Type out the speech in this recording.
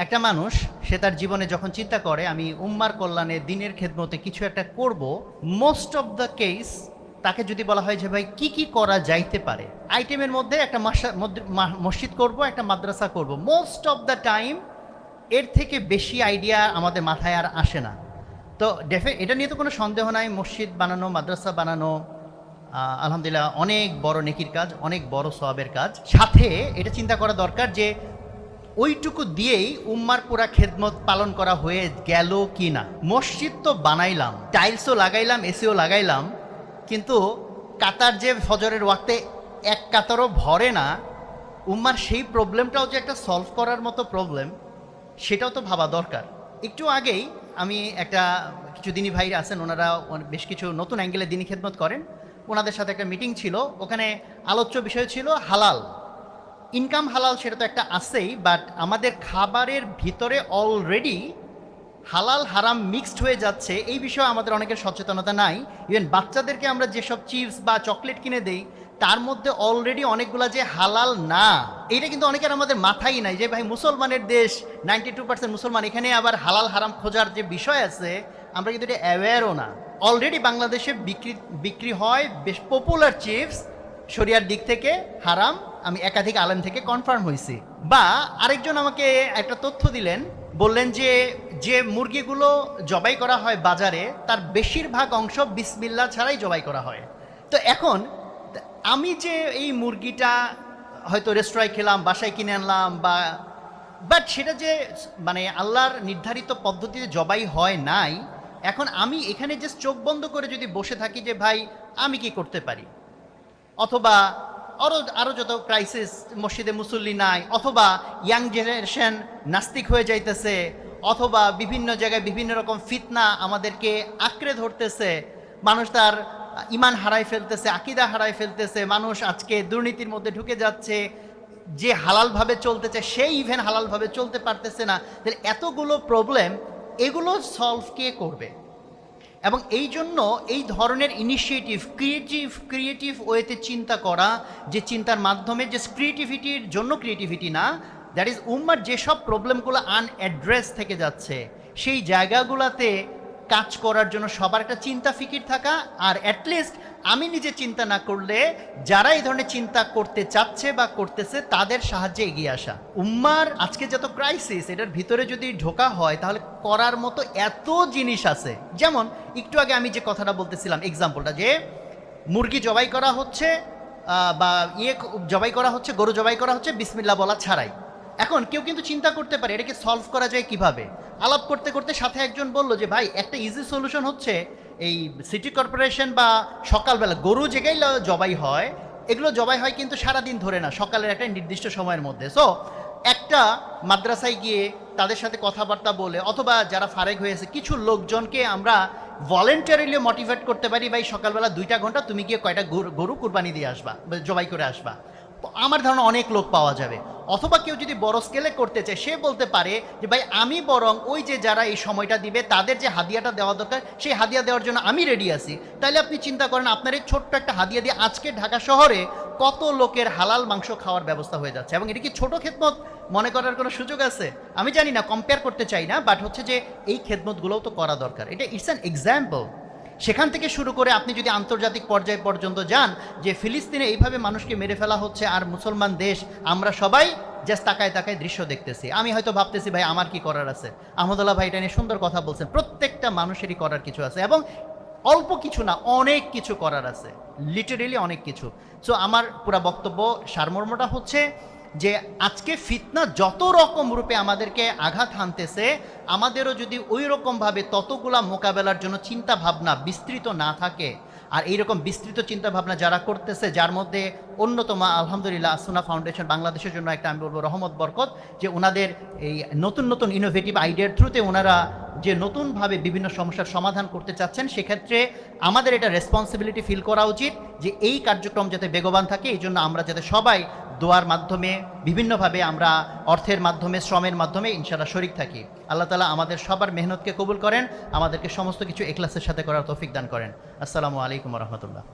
একটা মানুষ সে তার জীবনে যখন চিন্তা করে আমি উম্মার কল্যাণে দিনের খেদমতে কিছু একটা করব, মোস্ট অফ দ্য কেস তাকে যদি বলা হয় যে ভাই কি কি করা যাইতে পারে, আইটেমের মধ্যে একটা মসজিদ করব, একটা মাদ্রাসা করব, মোস্ট অফ দ্য টাইম এর থেকে বেশি আইডিয়া আমাদের মাথায় আর আসে না। তো এটা নিয়ে তো কোনো সন্দেহ নাই, মসজিদ বানানো, মাদ্রাসা বানানো আলহামদুলিল্লাহ অনেক বড় নেকির কাজ, অনেক বড় সওয়াবের কাজ। সাথে এটা চিন্তা করা দরকার যে ওইটুকু দিয়েই উম্মার পুরা খেদমত পালন করা হয়ে গেল কি না। মসজিদ তো বানাইলাম, টাইলসও লাগাইলাম, এসিও লাগাইলাম, কিন্তু কাতার যে ফজরের ওয়াক্তে এক কাতারও ভরে না, উম্মার সেই প্রবলেমটাও যে একটা সলভ করার মতো প্রবলেম, সেটাও তো ভাবা দরকার। একটু আগেই আমি কিছু দিনী ভাইরা আছেন, ওনারা বেশ কিছু নতুন অ্যাঙ্গেলে দিনী খেদমত করেন, ওনাদের সাথে একটা মিটিং ছিল। ওখানে আলোচ্য বিষয় ছিল হালাল ইনকাম। হালাল সেটা তো একটা আছেই, বাট আমাদের খাবারের ভিতরে অলরেডি হালাল হারাম মিক্সড হয়ে যাচ্ছে, এই বিষয়ে আমাদের অনেকের সচেতনতা নাই। ইভেন বাচ্চাদেরকে আমরা যেসব চিপস বা চকলেট কিনে দেই, তার মধ্যে অলরেডি অনেকগুলা যে হালাল না, এইটা কিন্তু অনেকের আমাদের মাথায় নাই যে ভাই মুসলমানের দেশ, 92% মুসলমান, এখানে আবার হালাল হারাম খোঁজার যে বিষয় আছে, আমরা কিন্তু এটা অ্যাওয়্যারও না। অলরেডি বাংলাদেশে বিক্রি হয় বেশ পপুলার চিপস, শরিয়ার দিক থেকে হারাম, আমি একাধিক আলেম থেকে কনফার্ম হয়েছি। বা আরেকজন আমাকে একটা তথ্য দিলেন, বললেন যে যে মুরগিগুলো জবাই করা হয় বাজারে, তার বেশিরভাগ অংশ বিসমিল্লাহ ছাড়াই জবাই করা হয়। তো এখন আমি যে এই মুরগিটা হয়তো রেস্টুরাঁয় খেলাম, বাসায় কিনে আনলাম, বাট সেটা যে মানে আল্লাহর নির্ধারিত পদ্ধতিতে জবাই হয় নাই, এখন আমি এখানে যে চোখ বন্ধ করে যদি বসে থাকি যে ভাই আমি কি করতে পারি, অথবা আরও যত ক্রাইসিস, মসজিদে মুসল্লি নাই, অথবা ইয়াং জেনারেশন নাস্তিক হয়ে যাইতেছে, অথবা বিভিন্ন জায়গায় বিভিন্ন রকম ফিতনা আমাদেরকে আঁকড়ে ধরতেছে, মানুষ তার ইমান হারায় ফেলতেছে, আকিদা হারায় ফেলতেছে, মানুষ আজকে দুর্নীতির মধ্যে ঢুকে যাচ্ছে, যে হালালভাবে চলতে চায় সেই ইভেন হালালভাবে চলতে পারতেছে না। তাহলে এতগুলো প্রবলেম, এগুলো সলভ কে করবে? এবং এই জন্য এই ধরনের ইনিশিয়েটিভ, ক্রিয়েটিভ ওয়েতে চিন্তা করা, যে চিন্তার মাধ্যমে যে ক্রিয়েটিভিটির জন্য ক্রিয়েটিভিটি না, দ্যাট ইজ উম্মার যেসব প্রবলেমগুলো আনঅ্যাড্রেস থেকে যাচ্ছে, সেই জায়গাগুলোতে কাজ করার জন্য সবার একটা চিন্তা ফিকির থাকা, আর অ্যাটলিস্ট আমি নিজে চিন্তা না করলে যারা এই ধরনের চিন্তা করতে চাচ্ছে বা করতেছে তাদের সাহায্যে এগিয়ে আসা। উম্মার আজকে যত ক্রাইসিস, এটার ভিতরে যদি ঢোকা হয় তাহলে করার মতো এত জিনিস আছে। যেমন একটু আগে আমি যে কথাটা বলতেছিলাম, এক্সাম্পলটা, যে মুরগি জবাই করা হচ্ছে বা জবাই করা হচ্ছে, গরু জবাই করা হচ্ছে বিসমিল্লাহ বলা ছাড়াই। এখন কেউ কিন্তু চিন্তা করতে পারে এটাকে সলভ করা যায় কিভাবে। আলাপ করতে করতে সাথে একজন বলল যে ভাই একটা ইজি সলিউশন হচ্ছে এই সিটি কর্পোরেশন বা সকালবেলা গরু যেগুলো জবাই হয়, এগুলো জবাই হয় কিন্তু সারাদিন ধরে না, সকালের একটা নির্দিষ্ট সময়ের মধ্যে। সো একটা মাদ্রাসায় গিয়ে তাদের সাথে কথাবার্তা বলে, অথবা যারা ফারেক হয়েছে কিছু লোকজনকে আমরা ভলেন্টারিলি মোটিভেট করতে পারি, ভাই সকালবেলা 2টা ঘন্টা তুমি গিয়ে কয়টা গরু কুরবানি দিয়ে আসবা, জবাই করে আসবা, আমার ধারণা অনেক লোক পাওয়া যাবে। অথবা কেউ যদি বড় স্কেলে করতে চায়, সে বলতে পারে যে ভাই আমি বরং ওই যে যারা এই সময়টা দিবে তাদের যে হাদিয়াটা দেওয়া দরকার, সেই হাদিয়া দেওয়ার জন্য আমি রেডি আছি। তাইলে আপনি চিন্তা করেন আপনার এই ছোট্ট একটা হাদিয়া দিয়ে আজকে ঢাকা শহরে কত লোকের হালাল মাংস খাওয়ার ব্যবস্থা হয়ে যাচ্ছে। এবং এটা কি ছোট খেদমত মনে করার কোনো সুযোগ আছে? আমি জানি না, কম্পেয়ার করতে চাই না, বাট হচ্ছে যে এই খেদমতগুলোও তো করা দরকার। এটা ইটস অ্যান এক্সাম্পল। সেখান থেকে শুরু করে আপনি যদি আন্তর্জাতিক পর্যায় পর্যন্ত যান, যে ফিলিস্তিনে এইভাবে মানুষকে মেরে ফেলা হচ্ছে, আর মুসলমান দেশ আমরা সবাই জাস্ট তাকায় তাকায় দৃশ্য দেখতেছি। আমি হয়তো ভাবতেছি ভাই আমার কি করার আছে। আহমদুল্লাহ ভাই এটা নিয়ে সুন্দর কথা বলছেন, প্রত্যেকটা মানুষেরই করার কিছু আছে, এবং অল্প কিছু না, অনেক কিছু করার আছে, লিটারেলি অনেক কিছু। সো আমার পুরা বক্তব্য সারমর্মটা হচ্ছে যে আজকে ফিতনা যত রকম রূপে আমাদেরকে আঘাত হানতেছে, আমাদেরও যদি ওই রকমভাবে ততগুলা মোকাবেলার জন্য চিন্তা ভাবনা বিস্তৃত না থাকে, আর এইরকম বিস্তৃত চিন্তা ভাবনা যারা করতেছে, যার মধ্যে অন্যতম আলহামদুলিল্লাহ আসুনা ফাউন্ডেশন বাংলাদেশের জন্য একটা, আমি বলবো রহমত বরকত, যে ওনাদের এই নতুন নতুন ইনোভেটিভ আইডিয়ার থ্রুতে ওনারা যে নতুনভাবে বিভিন্ন সমস্যার সমাধান করতে চাচ্ছেন, সেক্ষেত্রে আমাদের এটা রেসপন্সিবিলিটি ফিল করা উচিত যে এই কার্যক্রম যাতে বেগবান থাকে, এই জন্য আমরা যাতে সবাই দোয়ার মাধ্যমে, বিভিন্নভাবে আমরা অর্থের মাধ্যমে, শ্রমের মাধ্যমে ইনশাআল্লাহ শরিক থাকি। আল্লাহ তাআলা আমাদের সবার মেহনতকে কবুল করেন, আমাদেরকে সমস্ত কিছু ইখলাসের সাথে করার তৌফিক দান করেন। আসসালামু আলাইকুম ওয়া রাহমাতুল্লাহ।